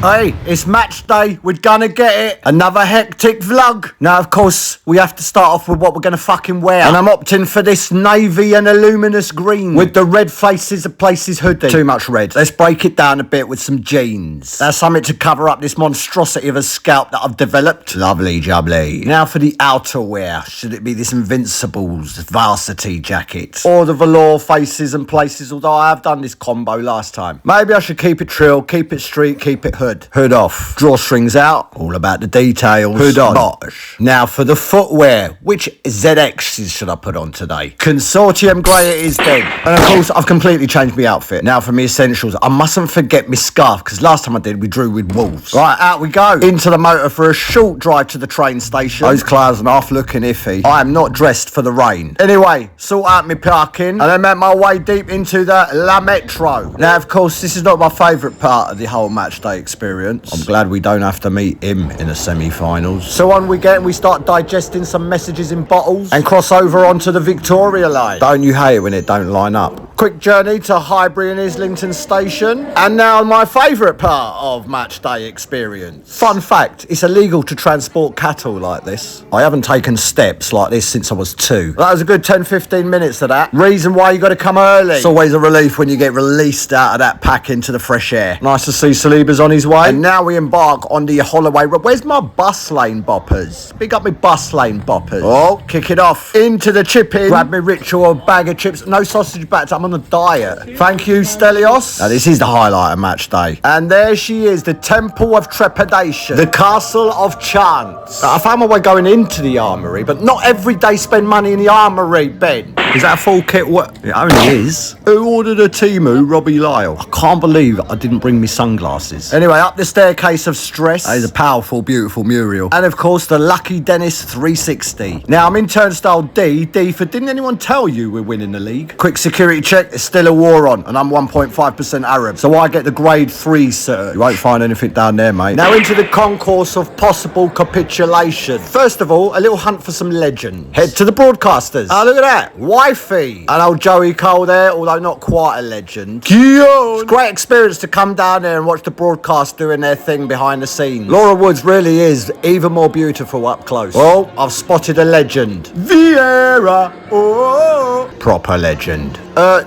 Hey, it's match day. We're gonna get it. Another hectic vlog. Now, of course, we have to start off with what we're gonna fucking wear. And I'm opting for this navy and luminous green with the red Faces of Places hoodie. Too much red. Let's break it down a bit with some jeans. That's something to cover up this monstrosity of a scalp that I've developed. Lovely jubbly. Now for the outerwear. Should it be this Invincibles varsity jacket? Or the velour Faces and Places, although I have done this combo last time. Maybe I should keep it trill, keep it street, keep it hood. Hood off. Drawstrings out. All about the details. Hood on. Bosh. Now for the footwear. Which ZXs should I put on today? Consortium grey it is then. And of course, I've completely changed my outfit. Now for me essentials. I mustn't forget my scarf, because last time I did, we drew with wolves. Right, out we go. Into the motor for a short drive to the train station. Those clouds are half looking iffy. I am not dressed for the rain. Anyway, sort out my parking, and I made my way deep into the La Metro. Now, of course, this is not my favourite part of the whole match day experience. I'm glad we don't have to meet him in the semi-finals. So on we get and we start digesting some messages in bottles and cross over onto the Victoria line. Don't you hate it when it don't line up? Quick journey to Highbury and Islington station. And now my favourite part of match day experience. Fun fact, it's illegal to transport cattle like this. I haven't taken steps like this since I was 2. That was a good 10-15 minutes of that. Reason why you got to come early. It's always a relief when you get released out of that pack into the fresh air. Nice to see Saliba's on his way. And now we embark on the Holloway Road. Where's my bus lane boppers? Big up my bus lane boppers. Oh, kick it off. Into the chipping. Grab me ritual bag of chips. No sausage batter. I'm on a diet. Thank you, Stelios. Now, this is the highlight of match day. And there she is, the Temple of Trepidation. The Castle of Chance. I found my way going into the armoury, but not every day spend money in the armoury, Ben. Is that a full kit? What? It only is. Who ordered a Temu, Robbie Lyle? I can't believe I didn't bring me sunglasses. Anyway, up the staircase of stress. That is a powerful, beautiful mural. And of course, the Lucky Dennis 360. Now, I'm in turnstile D. D for didn't anyone tell you we're winning the league? Quick security check. There's still a war on, and I'm 1.5% Arab. So I get the grade 3 search. You won't find anything down there, mate. Now into the concourse of possible capitulation. First of all, a little hunt for some legends. Head to the broadcasters. Oh, look at that. Wifey. And old Joey Cole there, although not quite a legend. It's a great experience to come down there and watch the broadcast doing their thing behind the scenes. Laura Woods really is even more beautiful up close. Oh, I've spotted a legend. Vieira. Oh, proper legend.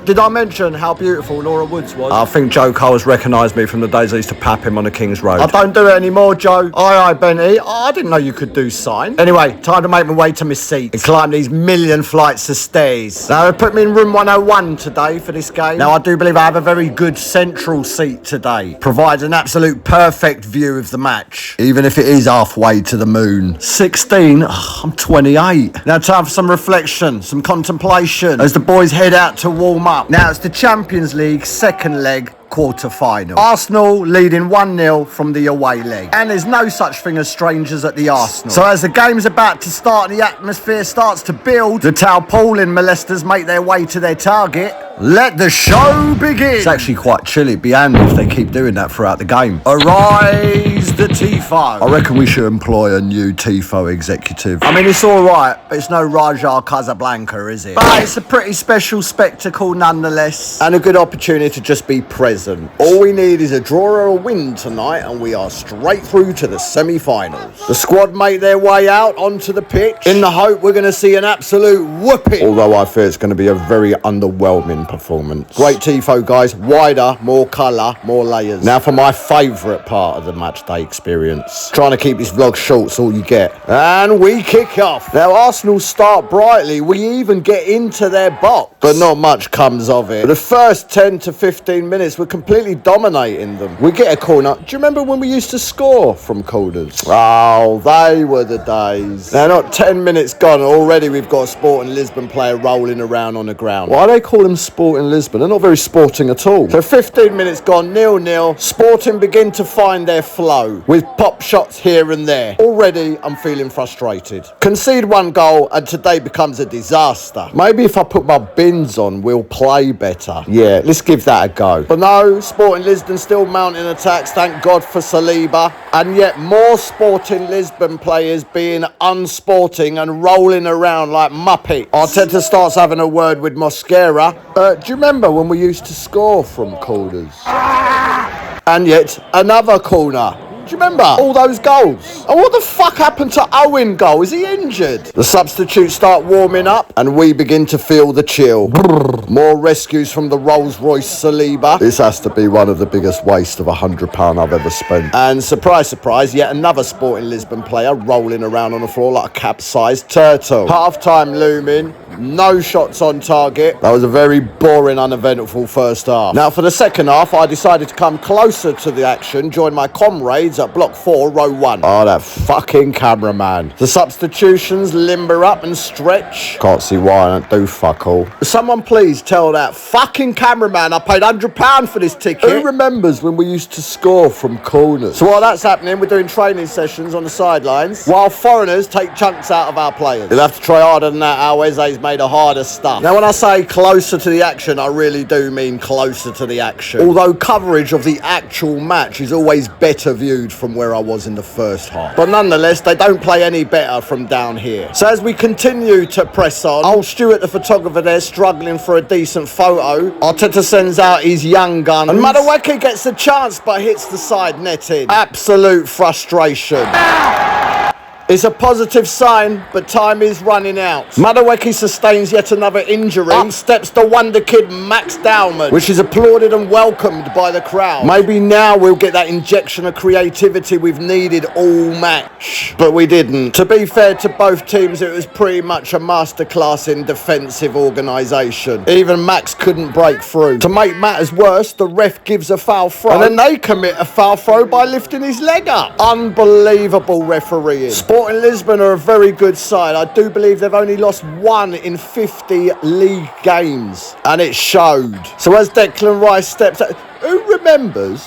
Did I mention how beautiful Laura Woods was? I think Joe Cole has recognised me from the days I used to pap him on the King's Road. I don't do it anymore, Joe. Aye, Benny. I didn't know you could do sign. Anyway, time to make my way to my seat and climb these million flights of stairs. Now, they put me in room 101 today for this game. Now, I do believe I have a very good central seat today. Provides an absolute perfect view of the match, even if it is halfway to the moon. 16? I'm 28. Now, time for some reflection, some contemplation as the boys head out to warm up. Now it's the Champions League second leg quarter-final. Arsenal leading 1-0 from the away leg. And there's no such thing as strangers at the Arsenal. So as the game's about to start and the atmosphere starts to build, the tarpaulin molesters make their way to their target. Let the show begin! It's actually quite chilly. It'd be handy if they keep doing that throughout the game. Arise the Tifo. I reckon we should employ a new Tifo executive. I mean, it's alright, but it's no Raja Casablanca, is it? But it's a pretty special spectacle nonetheless. And a good opportunity to just be present. All we need is a draw or a win tonight, and we are straight through to the semi-finals. The squad make their way out onto the pitch in the hope we're going to see an absolute whooping. Although I fear it's going to be a very underwhelming performance. Great Tifo, guys. Wider, more colour, more layers. Now for my favourite part of the match day experience. Trying to keep this vlog short, so all you get. And we kick off. Now Arsenal start brightly. We even get into their box, but not much comes of it. The first 10 to 15 minutes we're completely dominating them. We get a corner. Do you remember when we used to score from corners? Oh, they were the days. Now not 10 minutes gone, already we've got a Sporting Lisbon player rolling around on the ground. Why do they call them Sporting Lisbon? They're not very sporting at all. So 15 minutes gone, 0-0. Sporting begin to find their flow with pop shots here and there. Already I'm feeling frustrated. Concede one goal and today becomes a disaster. Maybe if I put my bins on, we'll play better. Yeah, let's give that a go. But no, Sporting Lisbon still mounting attacks, thank God for Saliba. And yet more Sporting Lisbon players being unsporting and rolling around like muppets. Arteta starts having a word with Mosquera. Do you remember when we used to score from corners? And yet another corner. Do you remember all those goals? And what the fuck happened to Owen goal? Is he injured? The substitutes start warming up and we begin to feel the chill. More rescues from the Rolls-Royce Saliba. This has to be one of the biggest wastes of £100 I've ever spent. And surprise, surprise, yet another Sporting Lisbon player rolling around on the floor like a capsized turtle. Half-time looming. No shots on target. That was a very boring, uneventful first half. Now for the second half, I decided to come closer to the action, join my comrades at block 4, row 1. Oh, that fucking cameraman. The substitutions limber up and stretch. Can't see why I don't do fuck all. Someone please tell that fucking cameraman I paid £100 for this ticket. Who remembers when we used to score from corners? So while that's happening, we're doing training sessions on the sidelines, while foreigners take chunks out of our players. You'll have to try harder than that. Our Wesley's made of harder stuff. Now when I say closer to the action, I really do mean closer to the action. Although coverage of the actual match is always better viewed from where I was in the first half. But nonetheless, they don't play any better from down here. So as we continue to press on, old Stuart the photographer there struggling for a decent photo. Arteta sends out his young gun and Madueke gets a chance but hits the side netting. Absolute frustration. It's a positive sign, but time is running out. Madueke sustains yet another injury. Up steps the wonder kid Max Dowman, which is applauded and welcomed by the crowd. Maybe now we'll get that injection of creativity we've needed all match. But we didn't. To be fair to both teams, it was pretty much a masterclass in defensive organisation. Even Max couldn't break through. To make matters worse, the ref gives a foul throw, and then they commit a foul throw by lifting his leg up. Unbelievable refereeing. Sporting Lisbon are a very good side. I do believe they've only lost 1 in 50 league games, and it showed. So as Declan Rice steps out, who remembers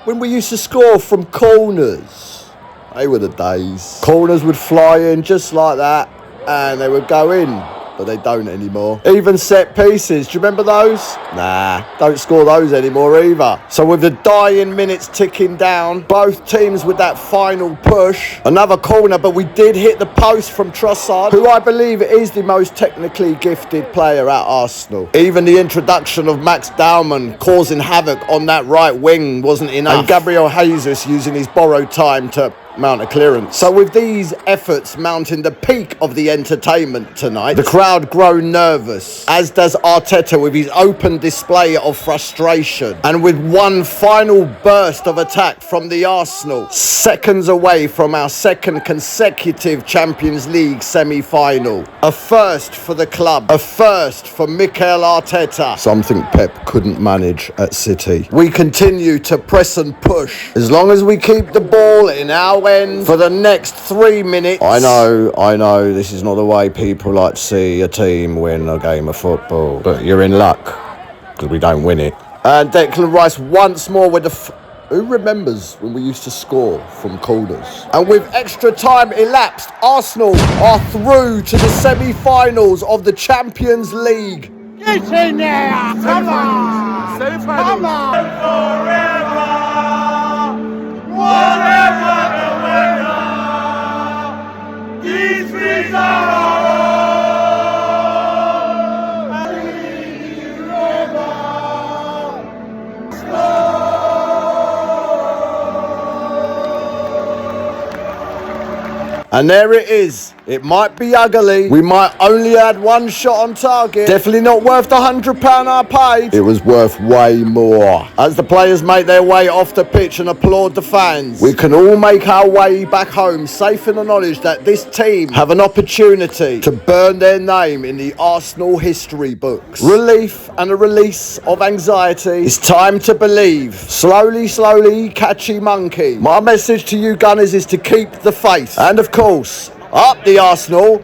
when we used to score from corners? They were the days. Corners would fly in just like that, and they would go in. But they don't anymore. Even set pieces, do you remember those? Nah, don't score those anymore either. So with the dying minutes ticking down, both teams with that final push. Another corner, but we did hit the post from Trossard, who I believe is the most technically gifted player at Arsenal. Even the introduction of Max Dowman causing havoc on that right wing wasn't enough. And Gabriel Jesus using his borrowed time to mount a clearance. So with these efforts mounting the peak of the entertainment tonight, the crowd grow nervous, as does Arteta with his open display of frustration. And with one final burst of attack from the Arsenal, seconds away from our second consecutive Champions League semi-final. A first for the club, a first for Mikel Arteta. Something Pep couldn't manage at City. We continue to press and push. As long as we keep the ball in our end for the next 3 minutes. I know, this is not the way people like to see a team win a game of football. But you're in luck, because we don't win it. And Declan Rice once more with the... Who remembers when we used to score from corners? And with extra time elapsed, Arsenal are through to the semi-finals of the Champions League. Get in there! Come on! Come on! Forever! Whatever! These things are our And there it is. It might be ugly. We might only had 1 shot on target. Definitely not worth the £100 I paid. It was worth way more. As the players make their way off the pitch and applaud the fans, we can all make our way back home, safe in the knowledge that this team have an opportunity to burn their name in the Arsenal history books. Relief and a release of anxiety. It's time to believe. Slowly, slowly, catchy monkey. My message to you Gunners is to keep the faith. And of course, up the Arsenal,